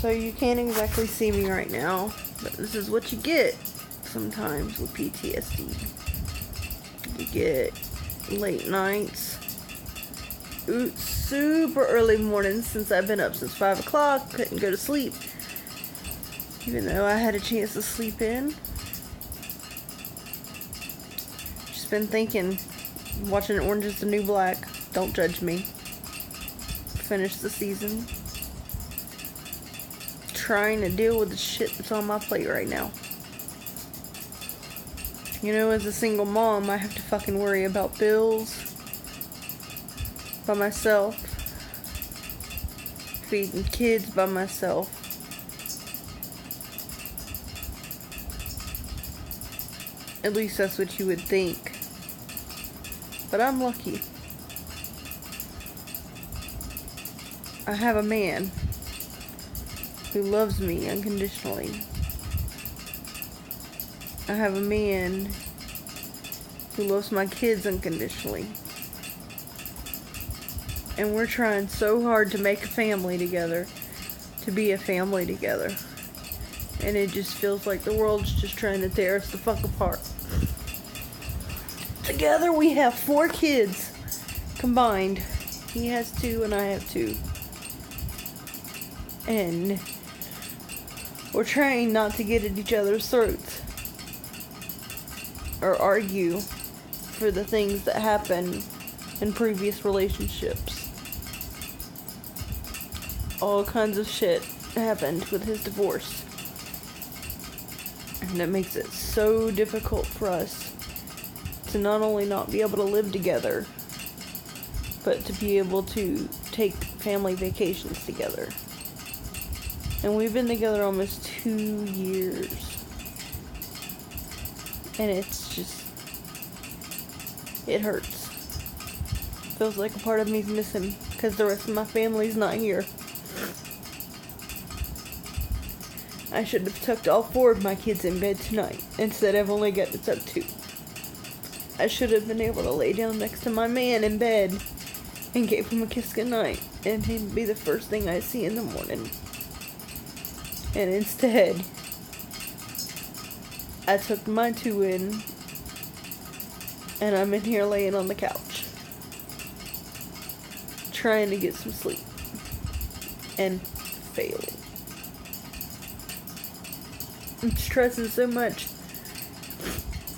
So you can't exactly see me right now, but this is what you get sometimes with PTSD. You get late nights, super early mornings since I've been up since 5 o'clock, couldn't go to sleep, even though I had a chance to sleep in. Just been thinking, watching Orange is the New Black, don't judge me. Finished the season. Trying to deal with the shit that's on my plate right now. You know, as a single mom, I have to fucking worry about bills by myself, feeding kids by myself. At least that's what you would think. But I'm lucky. I have a man who loves me unconditionally. I have a man who loves my kids unconditionally. And we're trying so hard to make a family together, to be a family together. And it just feels like the world's just trying to tear us the fuck apart. Together we have 4 kids combined. He has 2 and I have 2. And we're trying not to get at each other's throats or argue for the things that happen in previous relationships. All kinds of shit happened with his divorce. And it makes it so difficult for us to not only not be able to live together, but to be able to take family vacations together. And we've been together almost 2 years. And it's just, it hurts. Feels like a part of me's missing because the rest of my family's not here. I should have tucked all 4 of my kids in bed tonight. Instead, I've only got to tuck 2. I should have been able to lay down next to my man in bed and gave him a kiss goodnight, and he'd be the first thing I see in the morning. And instead, I took my 2 in, and I'm in here laying on the couch, trying to get some sleep, and failing. I'm stressing so much,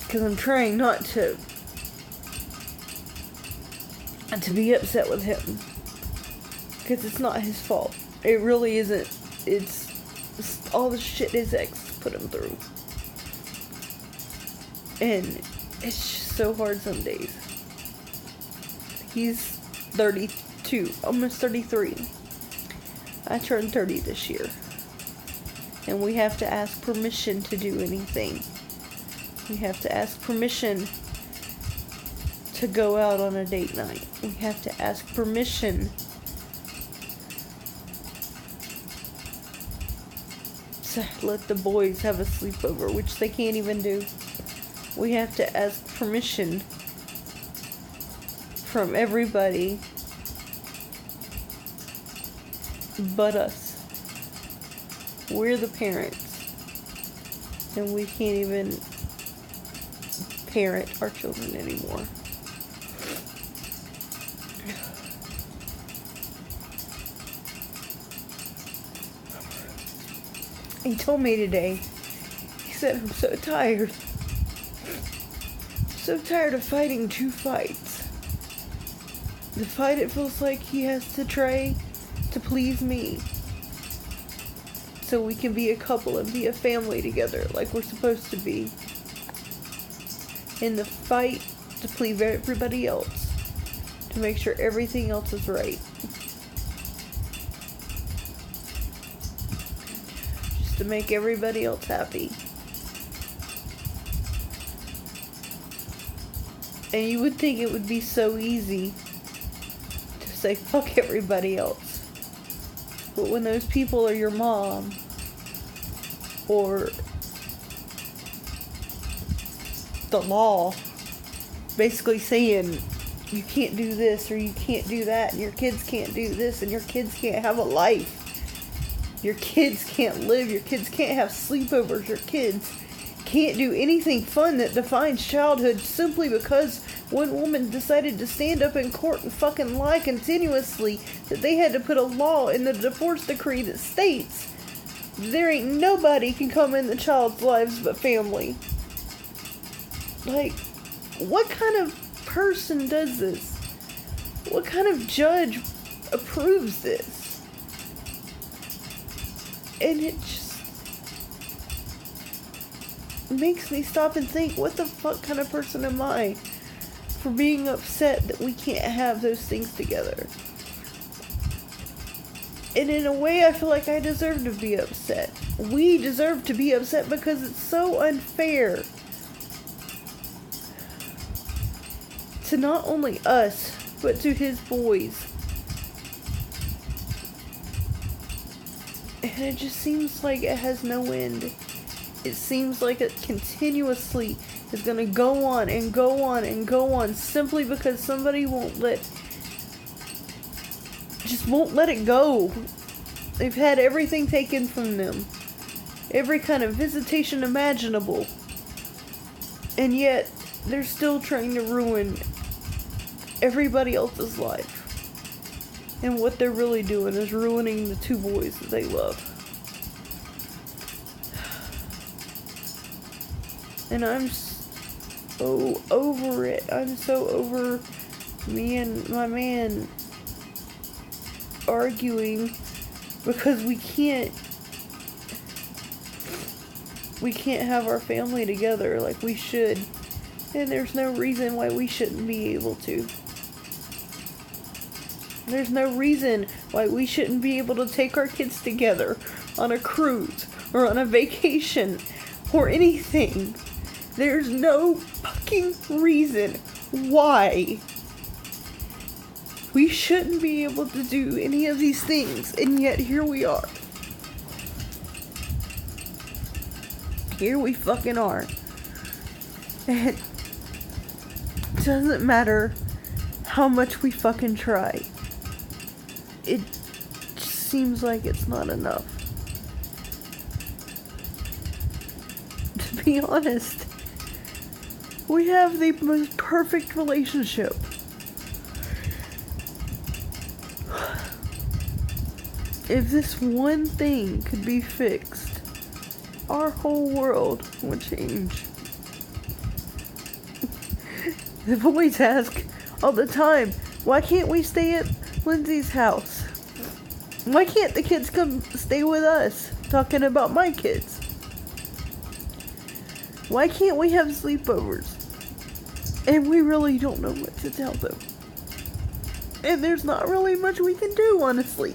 because I'm trying not to be upset with him, because it's not his fault. It really isn't. It's all the shit his ex put him through. And it's just so hard some days. He's 32, almost 33. I turned 30 this year. And we have to ask permission to do anything. We have to ask permission to go out on a date night. We have to ask permission to let the boys have a sleepover, which they can't even do. We have to ask permission from everybody but us. We're the parents, and we can't even parent our children anymore. He told me today, he said, I'm so tired. So tired of fighting 2 fights. The fight it feels like he has to try to please me, so we can be a couple and be a family together like we're supposed to be. In the fight to please everybody else, to make sure everything else is right. Just to make everybody else happy. And you would think it would be so easy to say fuck everybody else. But when those people are your mom, or the law, basically saying you can't do this or you can't do that, and your kids can't do this and your kids can't have a life, Your kids can't live. Your kids can't have sleepovers. Your kids can't do anything fun that defines childhood simply because one woman decided to stand up in court and fucking lie continuously that they had to put a law in the divorce decree that states there ain't nobody can come in the child's lives but family. Like, what kind of person does this? What kind of judge approves this? And it just makes me stop and think, what the fuck kind of person am I for being upset that we can't have those things together? And in a way, I feel like I deserve to be upset. We deserve to be upset because it's so unfair to not only us, but to his boys. And it just seems like it has no end. It seems like it continuously is going to go on and go on and go on simply because somebody won't let it go. They've had everything taken from them. Every kind of visitation imaginable. And yet, they're still trying to ruin everybody else's life. And what they're really doing is ruining the two boys that they love. And I'm so over it. I'm so over me and my man arguing because we can't have our family together like we should. And there's no reason why we shouldn't be able to. There's no reason why we shouldn't be able to take our kids together on a cruise or on a vacation or anything. There's no fucking reason why we shouldn't be able to do any of these things, and yet here we are. Here we fucking are. And it doesn't matter how much we fucking try. It just seems like it's not enough. To be honest, we have the most perfect relationship. If this one thing could be fixed, our whole world would change. The boys ask all the time, why can't we stay at Lindsay's house? Why can't the kids come stay with us? Talking about my kids. Why can't we have sleepovers? And we really don't know what to tell them. And there's not really much we can do, honestly.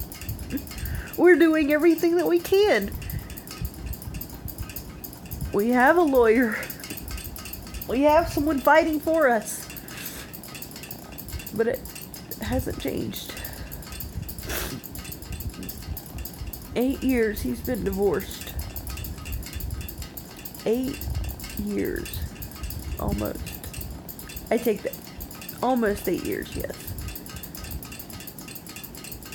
We're doing everything that we can. We have a lawyer. We have someone fighting for us. But it hasn't changed. 8 years he's been divorced. 8 years. Almost. I take that. Almost 8 years, yes.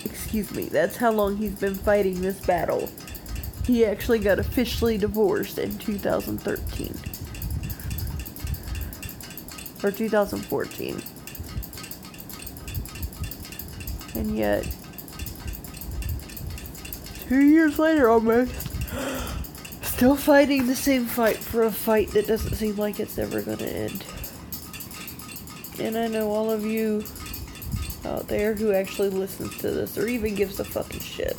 Excuse me, that's how long he's been fighting this battle. He actually got officially divorced in 2013. Or 2014. And yet, 2 years later almost, still fighting the same fight for a fight that doesn't seem like it's ever gonna end. And I know all of you out there who actually listens to this or even gives a fucking shit.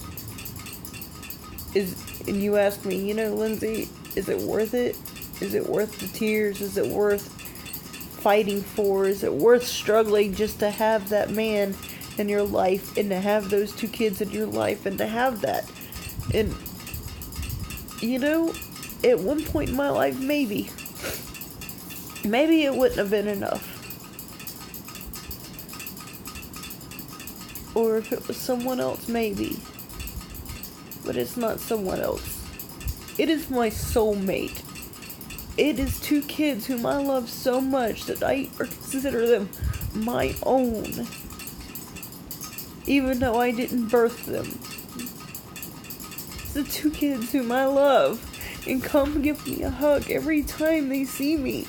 And you ask me, Lindsay, is it worth it? Is it worth the tears? Is it worth fighting for? Is it worth struggling just to have that man in your life and to have those 2 kids in your life and to have that? And, at one point in my life, maybe it wouldn't have been enough. Or if it was someone else, maybe. But it's not someone else. It is my soulmate. It is 2 kids whom I love so much that I consider them my own. Even though I didn't birth them. the two kids whom I love and come give me a hug every time they see me.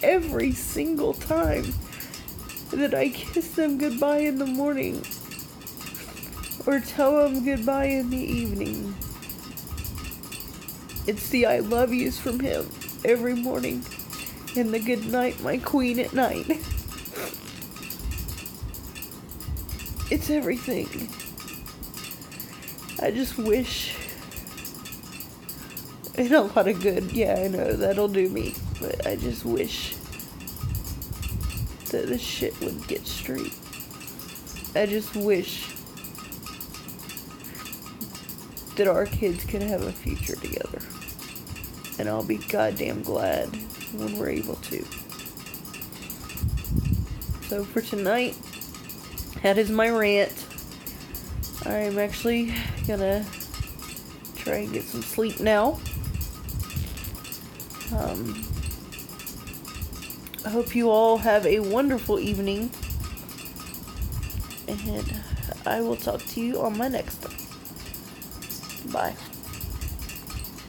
Every single time that I kiss them goodbye in the morning or tell them goodbye in the evening. It's the I love yous from him every morning and the good night, my queen, at night. It's everything. I just wish, and a lot of good, yeah, I know, that'll do me, but I just wish that this shit would get straight. I just wish that our kids can have a future together. And I'll be goddamn glad when we're able to. So for tonight, that is my rant. I'm actually gonna try and get some sleep now. I hope you all have a wonderful evening. And I will talk to you on my next one. Bye.